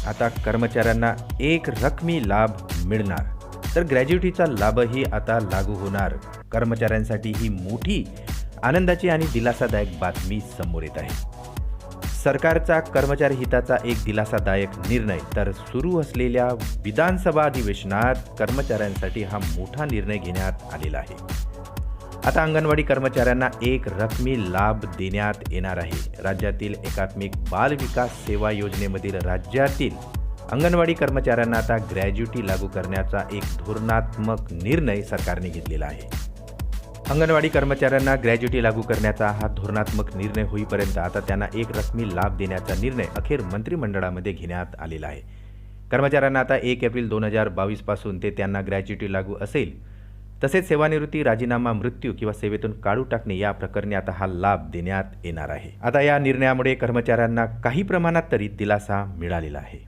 आता कर्मचाऱ्यांना एक रकमी लाभ मिळणार, तर ग्रॅज्युटीचा लाभही आता लागू होणार. कर्मचाऱ्यांसाठी ही मोठी आनंदाची आणि दिलासादायक बातमी समोर येत आहे. सरकारचा कर्मचारी हिताचा एक दिलासादायक निर्णय. तर सुरू असलेल्या विधानसभा अधिवेशनात कर्मचाऱ्यांसाठी हा मोठा निर्णय घेण्यात आलेला आहे. आता अंगणवाडी कर्मचाऱ्यांना एक रकमी लाभ देण्यात येणार आहे. राज्यातील एकात्मिक बाल विकास सेवा योजनेमधील राज्यातील अंगणवाडी कर्मचाऱ्यांना आता ग्रॅज्युटी लागू करण्याचा एक धोरणात्मक निर्णय सरकारने घेतलेला आहे. अंगणवाडी कर्मचाऱ्यांना ग्रॅज्युटी लागू करण्याचा हा धोरणात्मक निर्णय होईपर्यंत आता त्यांना एक रकमी लाभ देण्याचा निर्णय अखेर मंत्रिमंडळामध्ये घेण्यात आलेला आहे. कर्मचाऱ्यांना आता 1 एप्रिल 2022 पासून ते त्यांना ग्रॅज्युटी लागू असेल. तसेच सेवानिवृत्ती, राजीनामा, मृत्यू किंवा सेवेतून काढू टाकणे या प्रकरणी आता हा लाभ देण्यात येणार आहे. आता या निर्णयामुळे कर्मचाऱ्यांना काही प्रमाणात तरी दिलासा मिळालेला आहे.